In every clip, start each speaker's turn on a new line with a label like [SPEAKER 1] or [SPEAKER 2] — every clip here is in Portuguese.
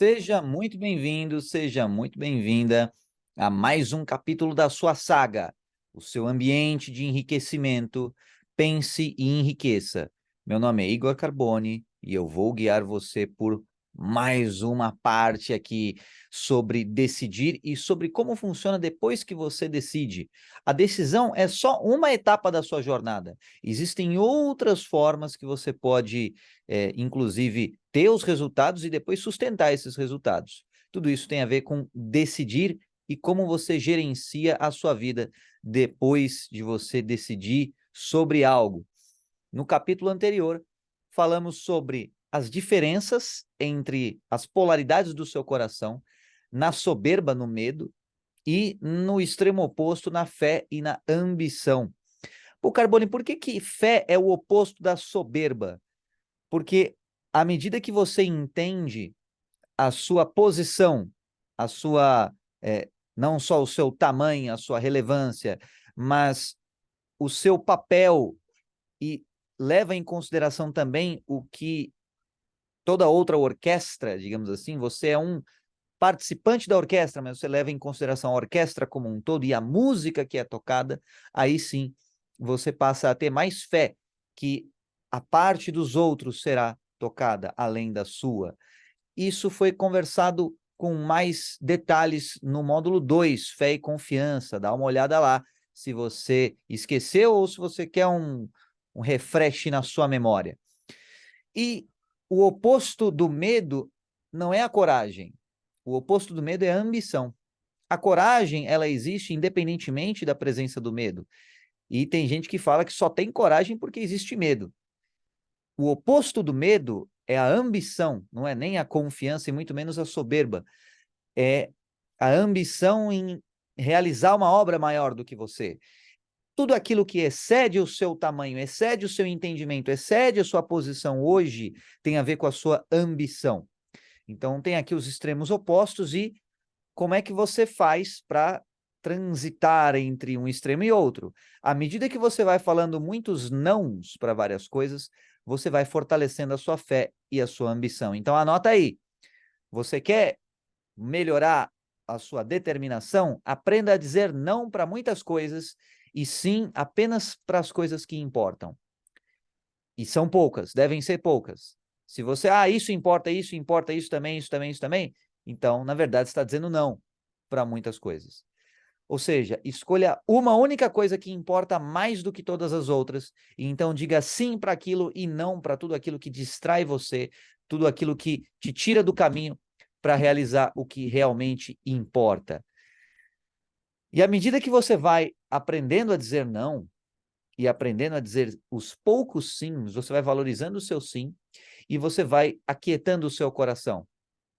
[SPEAKER 1] Seja muito bem-vindo, seja muito bem-vinda a mais um capítulo da sua saga, o seu ambiente de enriquecimento. Pense e enriqueça. Meu nome é Igor Carboni e eu vou guiar você por mais uma parte aqui sobre decidir e sobre como funciona depois que você decide. A decisão é só uma etapa da sua jornada. Existem outras formas que você pode inclusive ter os resultados e depois sustentar esses resultados. Tudo isso tem a ver com decidir e como você gerencia a sua vida depois de você decidir sobre algo. No capítulo anterior, falamos sobre as diferenças entre as polaridades do seu coração, na soberba, no medo, e no extremo oposto, na fé e na ambição. Pô, Carbone, por que fé é o oposto da soberba? Porque à medida que você entende a sua posição, a sua, não só o seu tamanho, a sua relevância, mas o seu papel e leva em consideração também o que toda outra orquestra, digamos assim, você é um participante da orquestra, mas você leva em consideração a orquestra como um todo e a música que é tocada, aí sim você passa a ter mais fé que a parte dos outros será tocada além da sua. Isso foi conversado com mais detalhes no módulo 2, fé e confiança. Dá uma olhada lá, se você esqueceu ou se você quer um refresh na sua memória. E o oposto do medo não é a coragem. O oposto do medo é a ambição. A coragem, ela existe independentemente da presença do medo. E tem gente que fala que só tem coragem porque existe medo. O oposto do medo é a ambição, não é nem a confiança e muito menos a soberba. É a ambição em realizar uma obra maior do que você. Tudo aquilo que excede o seu tamanho, excede o seu entendimento, excede a sua posição hoje, tem a ver com a sua ambição. Então, tem aqui os extremos opostos e como é que você faz para transitar entre um extremo e outro. À medida que você vai falando muitos nãos para várias coisas, você vai fortalecendo a sua fé e a sua ambição. Então, anota aí. Você quer melhorar a sua determinação? Aprenda a dizer não para muitas coisas e sim apenas para as coisas que importam. E são poucas, devem ser poucas. Se você, isso importa, isso também, isso também, isso também, então, na verdade, está dizendo não para muitas coisas. Ou seja, escolha uma única coisa que importa mais do que todas as outras, e então diga sim para aquilo e não para tudo aquilo que distrai você, tudo aquilo que te tira do caminho para realizar o que realmente importa. E à medida que você vai aprendendo a dizer não, e aprendendo a dizer os poucos sims, você vai valorizando o seu sim e você vai aquietando o seu coração.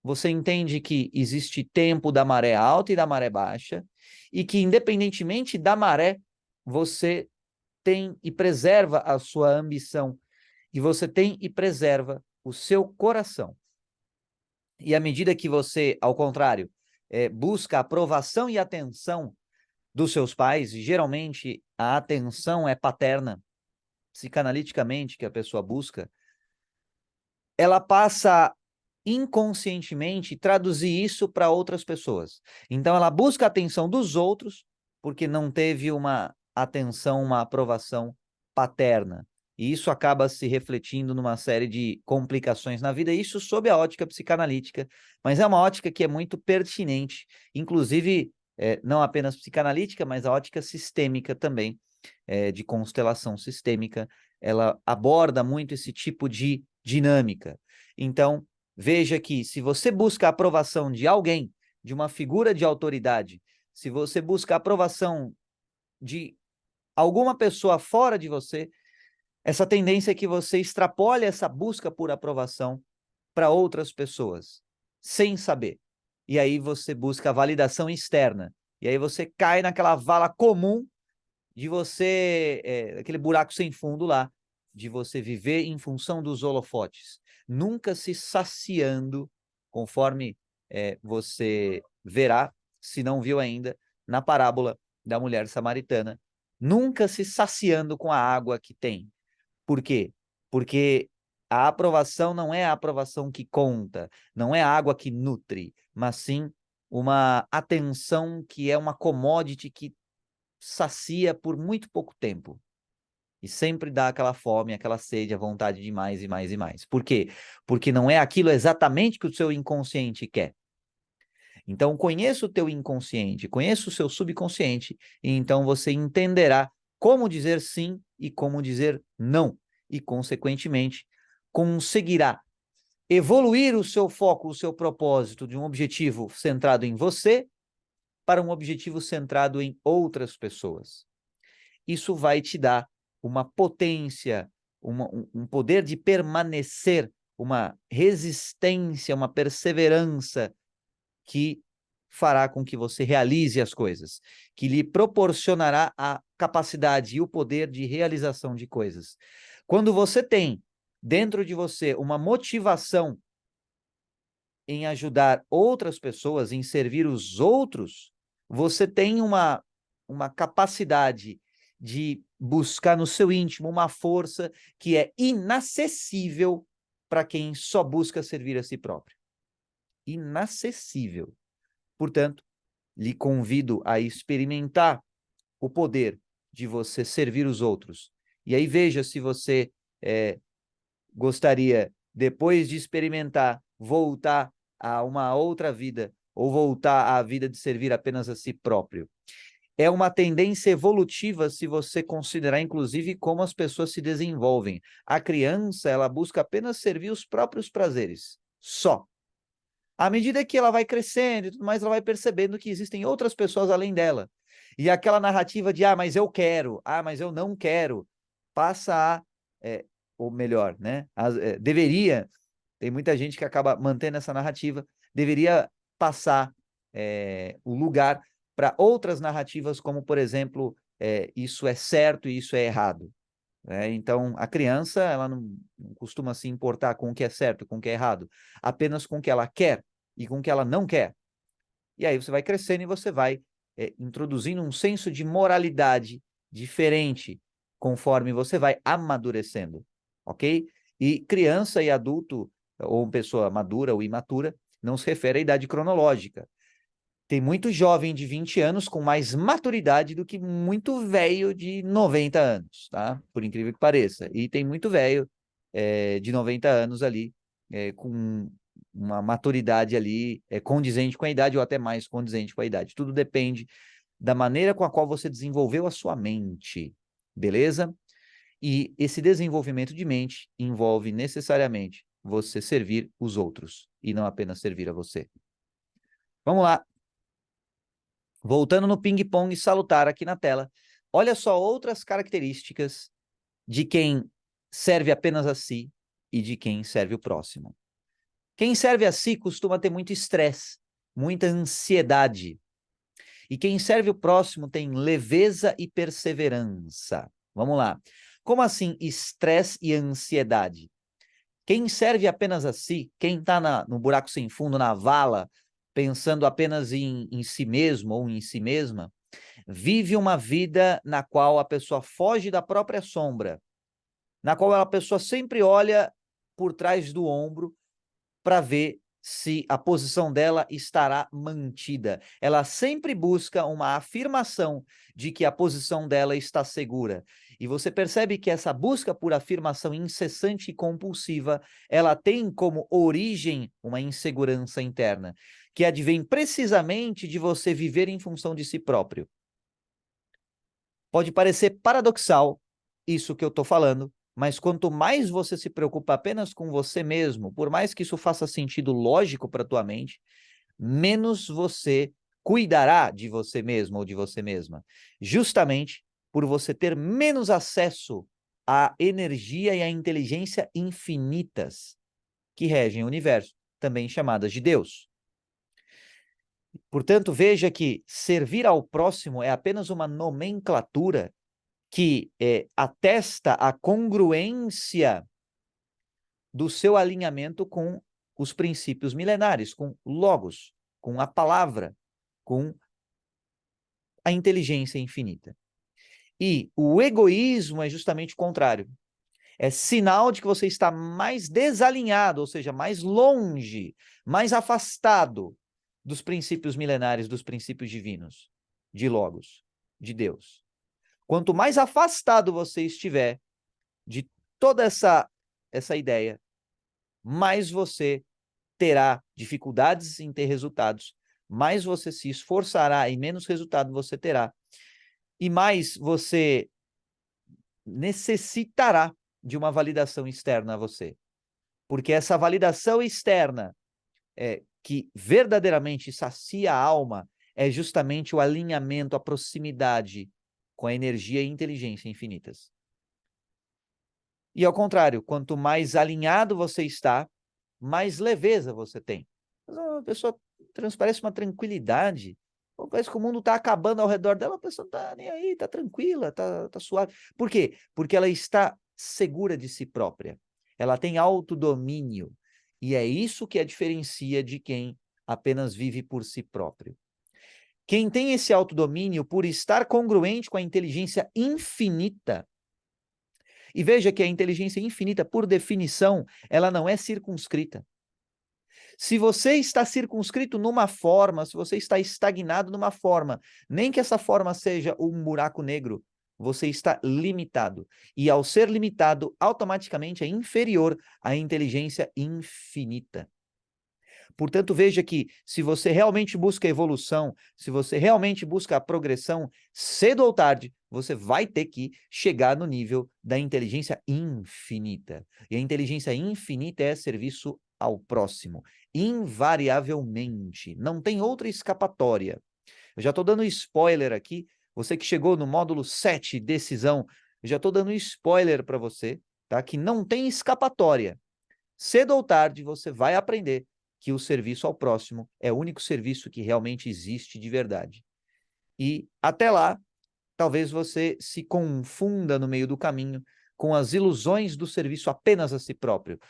[SPEAKER 1] Você entende que existe tempo da maré alta e da maré baixa e que, independentemente da maré, você tem e preserva a sua ambição e você tem e preserva o seu coração. E à medida que você, ao contrário, busca aprovação e atenção dos seus pais, geralmente a atenção é paterna, psicanaliticamente, que a pessoa busca, ela passa inconscientemente traduzir isso para outras pessoas. Então ela busca a atenção dos outros porque não teve uma atenção, uma aprovação paterna. E isso acaba se refletindo numa série de complicações na vida, isso sob a ótica psicanalítica, mas é uma ótica que é muito pertinente, inclusive não apenas psicanalítica, mas a ótica sistêmica também, de constelação sistêmica, ela aborda muito esse tipo de dinâmica. Então, veja que se você busca a aprovação de alguém, de uma figura de autoridade, se você busca a aprovação de alguma pessoa fora de você, essa tendência é que você extrapole essa busca por aprovação para outras pessoas, sem saber. E aí você busca a validação externa. E aí você cai naquela vala comum de você, aquele buraco sem fundo lá, de você viver em função dos holofotes, nunca se saciando, conforme você verá, se não viu ainda, na parábola da mulher samaritana, nunca se saciando com a água que tem. Por quê? Porque A aprovação não é a aprovação que conta, não é a água que nutre, mas sim uma atenção que é uma commodity que sacia por muito pouco tempo. E sempre dá aquela fome, aquela sede, a vontade de mais e mais e mais. Por quê? Porque não é aquilo exatamente que o seu inconsciente quer. Então, conheça o teu inconsciente, conheça o seu subconsciente, e então você entenderá como dizer sim e como dizer não. E, consequentemente, conseguirá evoluir o seu foco, o seu propósito de um objetivo centrado em você para um objetivo centrado em outras pessoas. Isso vai te dar uma potência, um poder de permanecer, uma resistência, uma perseverança que fará com que você realize as coisas, que lhe proporcionará a capacidade e o poder de realização de coisas. Quando você tem dentro de você uma motivação em ajudar outras pessoas, em servir os outros, você tem uma capacidade de buscar no seu íntimo uma força que é inacessível para quem só busca servir a si próprio. Inacessível. Portanto, lhe convido a experimentar o poder de você servir os outros. E aí veja se você gostaria, depois de experimentar, voltar a uma outra vida, ou voltar à vida de servir apenas a si próprio. É uma tendência evolutiva se você considerar, inclusive, como as pessoas se desenvolvem. A criança, ela busca apenas servir os próprios prazeres, só. À medida que ela vai crescendo e tudo mais, ela vai percebendo que existem outras pessoas além dela. E aquela narrativa de, mas eu quero, mas eu não quero, passa a, ou melhor, né, deveria, tem muita gente que acaba mantendo essa narrativa, deveria passar o lugar para outras narrativas, como, por exemplo, isso é certo e isso é errado. Então, a criança, ela não costuma se importar com o que é certo, com o que é errado, apenas com o que ela quer e com o que ela não quer. E aí você vai crescendo e você vai introduzindo um senso de moralidade diferente conforme você vai amadurecendo, ok? E criança e adulto, ou pessoa madura ou imatura, não se refere à idade cronológica. Tem muito jovem de 20 anos com mais maturidade do que muito velho de 90 anos, tá? Por incrível que pareça. E tem muito velho de 90 anos ali, com uma maturidade ali condizente com a idade ou até mais condizente com a idade. Tudo depende da maneira com a qual você desenvolveu a sua mente, beleza? E esse desenvolvimento de mente envolve necessariamente você servir os outros e não apenas servir a você. Vamos lá. Voltando no ping-pong salutar aqui na tela, olha só outras características de quem serve apenas a si e de quem serve o próximo. Quem serve a si costuma ter muito estresse, muita ansiedade. E quem serve o próximo tem leveza e perseverança. Vamos lá. Como assim estresse e ansiedade? Quem serve apenas a si, quem está no buraco sem fundo, na vala, pensando apenas em si mesmo ou em si mesma, vive uma vida na qual a pessoa foge da própria sombra, na qual a pessoa sempre olha por trás do ombro para ver se a posição dela estará mantida. Ela sempre busca uma afirmação de que a posição dela está segura. E você percebe que essa busca por afirmação incessante e compulsiva, ela tem como origem uma insegurança interna, que advém precisamente de você viver em função de si próprio. Pode parecer paradoxal isso que eu estou falando, mas quanto mais você se preocupa apenas com você mesmo, por mais que isso faça sentido lógico para a tua mente, menos você cuidará de você mesmo ou de você mesma. Justamente por você ter menos acesso à energia e à inteligência infinitas que regem o universo, também chamadas de Deus. Portanto, veja que servir ao próximo é apenas uma nomenclatura que atesta a congruência do seu alinhamento com os princípios milenares, com Logos, com a palavra, com a inteligência infinita. E o egoísmo é justamente o contrário. É sinal de que você está mais desalinhado, ou seja, mais longe, mais afastado dos princípios milenares, dos princípios divinos, de Logos, de Deus. Quanto mais afastado você estiver de toda essa ideia, mais você terá dificuldades em ter resultados, mais você se esforçará e menos resultado você terá. E mais você necessitará de uma validação externa a você. Porque essa validação externa que verdadeiramente sacia a alma é justamente o alinhamento, a proximidade com a energia e inteligência infinitas. E ao contrário, quanto mais alinhado você está, mais leveza você tem. A pessoa transparece uma tranquilidade. Parece que o mundo está acabando ao redor dela, a pessoa não está nem aí, está tranquila, está suave. Por quê? Porque ela está segura de si própria. Ela tem autodomínio. E é isso que a diferencia de quem apenas vive por si próprio. Quem tem esse autodomínio, por estar congruente com a inteligência infinita, e veja que a inteligência infinita, por definição, ela não é circunscrita. Se você está circunscrito numa forma, se você está estagnado numa forma, nem que essa forma seja um buraco negro, você está limitado. E ao ser limitado, automaticamente é inferior à inteligência infinita. Portanto, veja que se você realmente busca evolução, se você realmente busca a progressão, cedo ou tarde, você vai ter que chegar no nível da inteligência infinita. E a inteligência infinita é serviço ao próximo, invariavelmente. Não tem outra escapatória. Eu já estou dando spoiler aqui. Você que chegou no módulo 7, decisão, eu já estou dando spoiler para você, tá? Que não tem escapatória. Cedo ou tarde, você vai aprender que o serviço ao próximo é o único serviço que realmente existe de verdade. E até lá, talvez você se confunda no meio do caminho com as ilusões do serviço apenas a si próprio,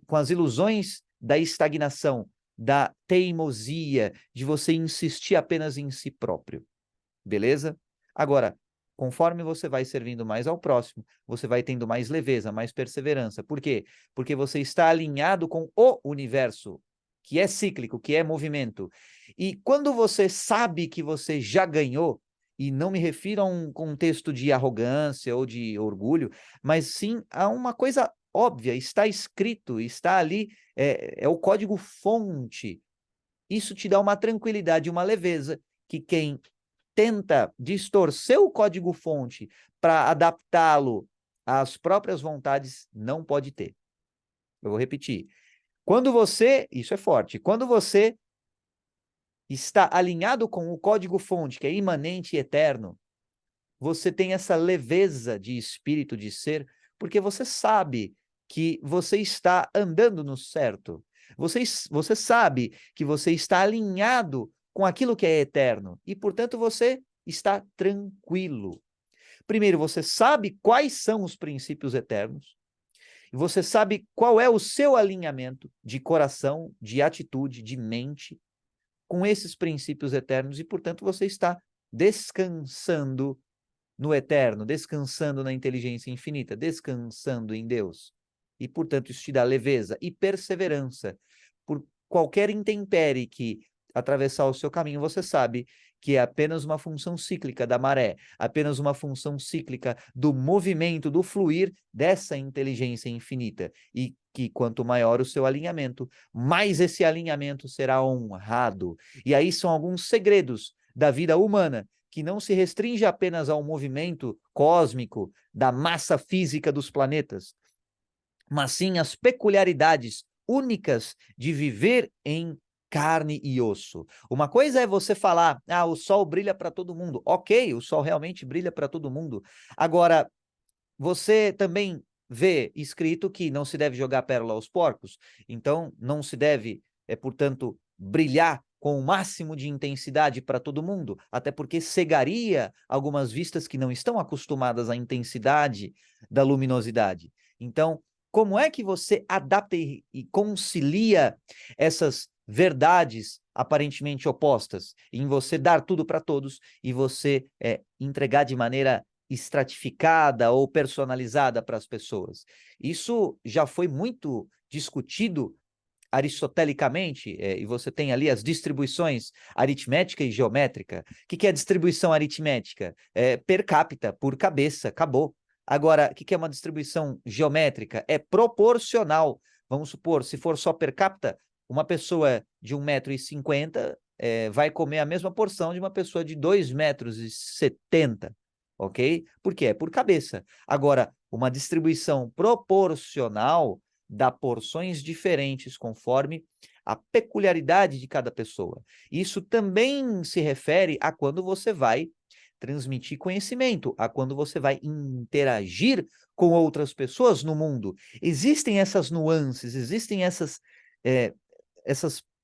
[SPEAKER 1] com as ilusões da estagnação, da teimosia, de você insistir apenas em si próprio. Beleza? Agora, conforme você vai servindo mais ao próximo, você vai tendo mais leveza, mais perseverança. Por quê? Porque você está alinhado com o universo, que é cíclico, que é movimento. E quando você sabe que você já ganhou, e não me refiro a um contexto de arrogância ou de orgulho, mas sim a uma coisa óbvia, está escrito, está ali, é o código-fonte. Isso te dá uma tranquilidade, uma leveza, que quem tenta distorcer o código-fonte para adaptá-lo às próprias vontades não pode ter. Eu vou repetir. Quando você, isso é forte, quando você está alinhado com o código-fonte, que é imanente e eterno, você tem essa leveza de espírito, de ser, porque você sabe que você está andando no certo. Você sabe que você está alinhado com aquilo que é eterno e, portanto, você está tranquilo. Primeiro, você sabe quais são os princípios eternos. E você sabe qual é o seu alinhamento de coração, de atitude, de mente com esses princípios eternos e, portanto, você está descansando no eterno, descansando na inteligência infinita, descansando em Deus. E, portanto, isso te dá leveza e perseverança. Por qualquer intempérie que atravessar o seu caminho, você sabe que é apenas uma função cíclica da maré, apenas uma função cíclica do movimento, do fluir dessa inteligência infinita. E que quanto maior o seu alinhamento, mais esse alinhamento será honrado. E aí são alguns segredos da vida humana, que não se restringe apenas ao movimento cósmico da massa física dos planetas, mas sim às peculiaridades únicas de viver em carne e osso. Uma coisa é você falar, o sol brilha para todo mundo. Ok, o sol realmente brilha para todo mundo. Agora, você também vê escrito que não se deve jogar pérola aos porcos, então não se deve, portanto, brilhar com o máximo de intensidade para todo mundo, até porque cegaria algumas vistas que não estão acostumadas à intensidade da luminosidade. Então, como é que você adapta e concilia essas verdades aparentemente opostas em você dar tudo para todos e você entregar de maneira estratificada ou personalizada para as pessoas. Isso já foi muito discutido aristotelicamente, e você tem ali as distribuições aritmética e geométrica. O que é distribuição aritmética? É per capita, por cabeça, acabou. Agora, o que é uma distribuição geométrica? É proporcional. Vamos supor, se for só per capita, uma pessoa de 1,50 m vai comer a mesma porção de uma pessoa de 2,70 m, ok? Porque é por cabeça. Agora, uma distribuição proporcional dá porções diferentes conforme a peculiaridade de cada pessoa. Isso também se refere a quando você vai transmitir conhecimento, a quando você vai interagir com outras pessoas no mundo. Existem essas nuances, existem essas,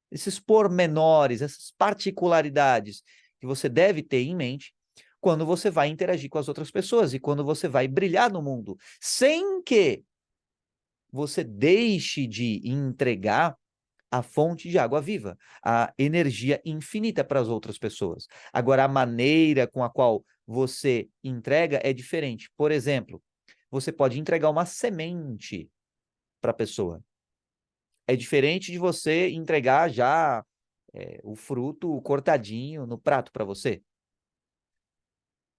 [SPEAKER 1] esses pormenores, essas particularidades que você deve ter em mente quando você vai interagir com as outras pessoas e quando você vai brilhar no mundo, sem que você deixe de entregar a fonte de água viva, a energia infinita para as outras pessoas. Agora, a maneira com a qual você entrega é diferente. Por exemplo, você pode entregar uma semente para a pessoa. É diferente de você entregar já o fruto cortadinho no prato para você.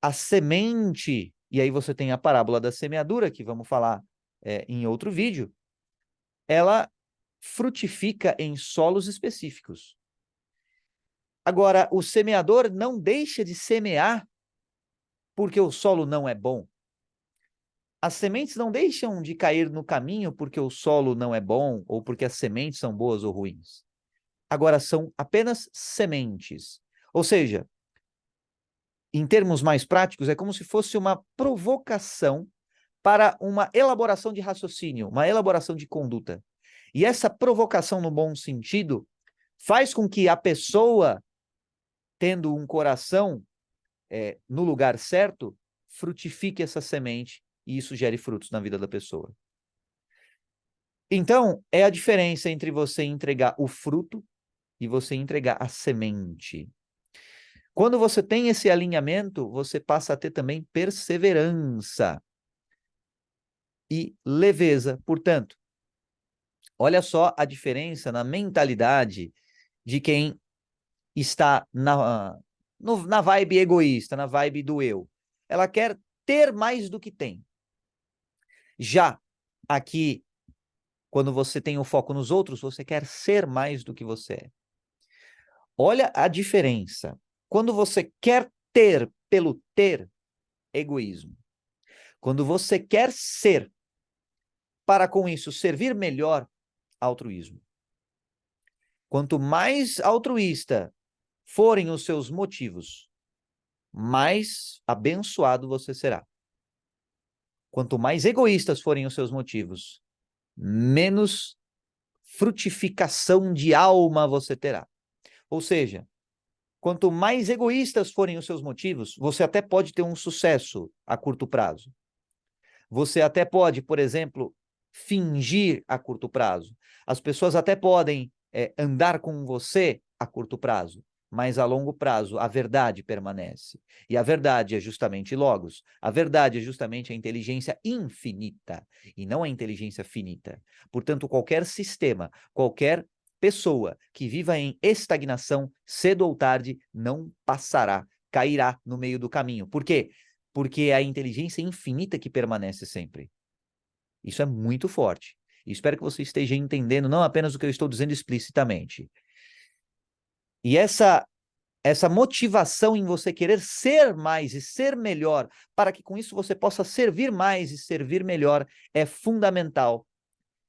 [SPEAKER 1] A semente, e aí você tem a parábola da semeadura, que vamos falar em outro vídeo, ela frutifica em solos específicos. Agora, o semeador não deixa de semear porque o solo não é bom. As sementes não deixam de cair no caminho porque o solo não é bom ou porque as sementes são boas ou ruins. Agora, são apenas sementes. Ou seja, em termos mais práticos, é como se fosse uma provocação para uma elaboração de raciocínio, uma elaboração de conduta. E essa provocação, no bom sentido, faz com que a pessoa, tendo um coração no lugar certo, frutifique essa semente e isso gere frutos na vida da pessoa. Então, é a diferença entre você entregar o fruto e você entregar a semente. Quando você tem esse alinhamento, você passa a ter também perseverança e leveza. Portanto, olha só a diferença na mentalidade de quem está na vibe egoísta, na vibe do eu. Ela quer ter mais do que tem. Já aqui, quando você tem o foco nos outros, você quer ser mais do que você é. Olha a diferença. Quando você quer ter pelo ter, egoísmo. Quando você quer ser, para com isso servir melhor, altruísmo. Quanto mais altruísta forem os seus motivos, mais abençoado você será. Quanto mais egoístas forem os seus motivos, menos frutificação de alma você terá. Ou seja, quanto mais egoístas forem os seus motivos, você até pode ter um sucesso a curto prazo. Você até pode, por exemplo, fingir a curto prazo. As pessoas até podem andar com você a curto prazo, mas a longo prazo a verdade permanece. E a verdade é justamente logos. A verdade é justamente a inteligência infinita e não a inteligência finita. Portanto, qualquer sistema, qualquer pessoa que viva em estagnação, cedo ou tarde, não passará, cairá no meio do caminho. Por quê? Porque é a inteligência infinita que permanece sempre. Isso é muito forte. E espero que você esteja entendendo não apenas o que eu estou dizendo explicitamente. E essa motivação em você querer ser mais e ser melhor, para que com isso você possa servir mais e servir melhor, é fundamental.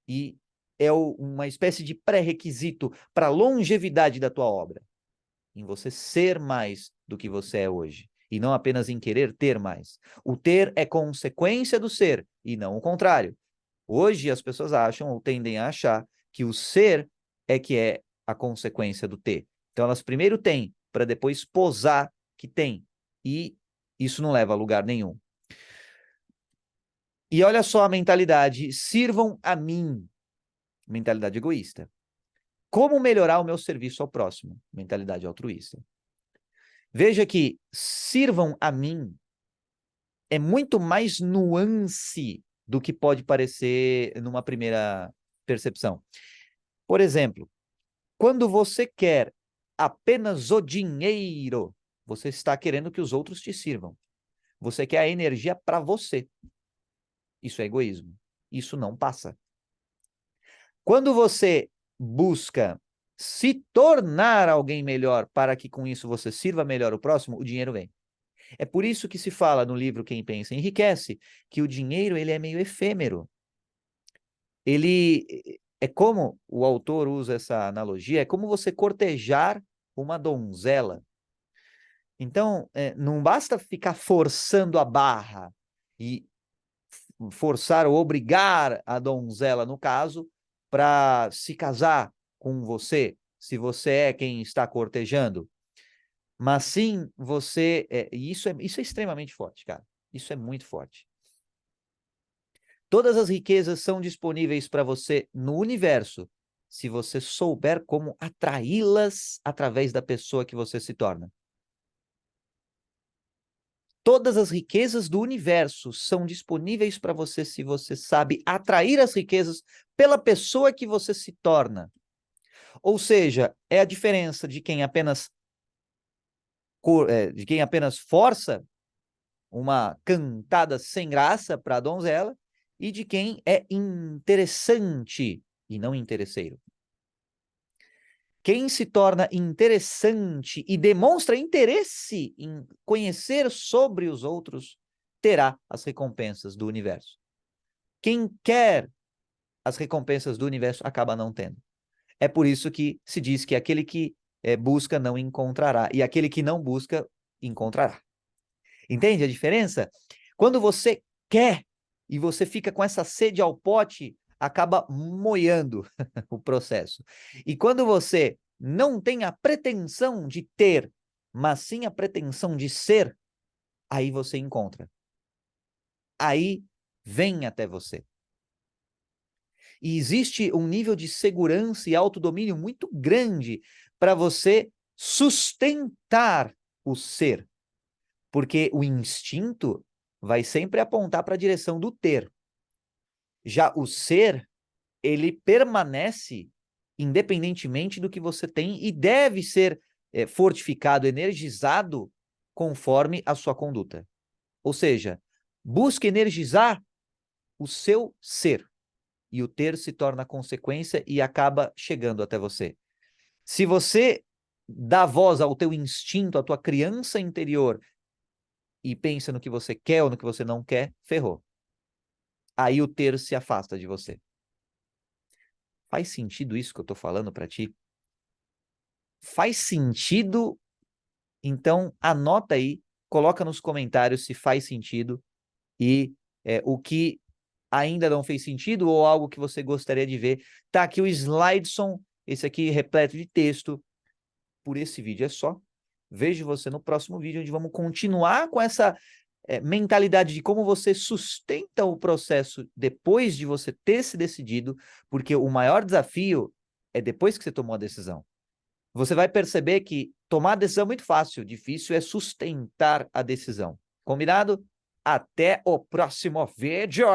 [SPEAKER 1] E é uma espécie de pré-requisito para a longevidade da tua obra. Em você ser mais do que você é hoje. E não apenas em querer ter mais. O ter é consequência do ser, e não o contrário. Hoje as pessoas acham ou tendem a achar que o ser é que é a consequência do ter. Então elas primeiro têm, para depois posar que tem. E isso não leva a lugar nenhum. E olha só a mentalidade, sirvam a mim. Mentalidade egoísta. Como melhorar o meu serviço ao próximo? Mentalidade altruísta. Veja que sirvam a mim é muito mais nuance do que pode parecer numa primeira percepção. Por exemplo, quando você quer apenas o dinheiro, você está querendo que os outros te sirvam. Você quer a energia para você. Isso é egoísmo. Isso não passa. Quando você busca se tornar alguém melhor para que com isso você sirva melhor o próximo, o dinheiro vem. É por isso que se fala no livro Quem Pensa Enriquece, que o dinheiro ele é meio efêmero. Ele é como, o autor usa essa analogia, é como você cortejar uma donzela. Então, não basta ficar forçando a barra e forçar ou obrigar a donzela, no caso, para se casar com você, se você é quem está cortejando. Mas sim, você... isso é extremamente forte, cara. Isso é muito forte. Todas as riquezas são disponíveis para você no universo, se você souber como atraí-las através da pessoa que você se torna. Todas as riquezas do universo são disponíveis para você se você sabe atrair as riquezas pela pessoa que você se torna. Ou seja, é a diferença de quem apenas força uma cantada sem graça para a donzela e de quem é interessante e não interesseiro. Quem se torna interessante e demonstra interesse em conhecer sobre os outros, terá as recompensas do universo. Quem quer as recompensas do universo acaba não tendo. É por isso que se diz que aquele que busca não encontrará, e aquele que não busca, encontrará. Entende a diferença? Quando você quer e você fica com essa sede ao pote, acaba moiando o processo. E quando você não tem a pretensão de ter, mas sim a pretensão de ser, aí você encontra. Aí vem até você. E existe um nível de segurança e autodomínio muito grande para você sustentar o ser. Porque o instinto vai sempre apontar para a direção do ter. Já o ser, ele permanece independentemente do que você tem e deve ser fortificado, energizado conforme a sua conduta. Ou seja, busque energizar o seu ser. E o ter se torna consequência e acaba chegando até você. Se você dá voz ao teu instinto, à tua criança interior, e pensa no que você quer ou no que você não quer, ferrou. Aí o ter se afasta de você. Faz sentido isso que eu tô falando para ti? Faz sentido? Então anota aí, coloca nos comentários se faz sentido e o que ainda não fez sentido ou algo que você gostaria de ver. Tá aqui o Slideson, esse aqui repleto de texto. Por esse vídeo é só. Vejo você no próximo vídeo, onde vamos continuar com essa mentalidade de como você sustenta o processo depois de você ter se decidido, porque o maior desafio é depois que você tomou a decisão. Você vai perceber que tomar a decisão é muito fácil, difícil é sustentar a decisão. Combinado? Até o próximo vídeo!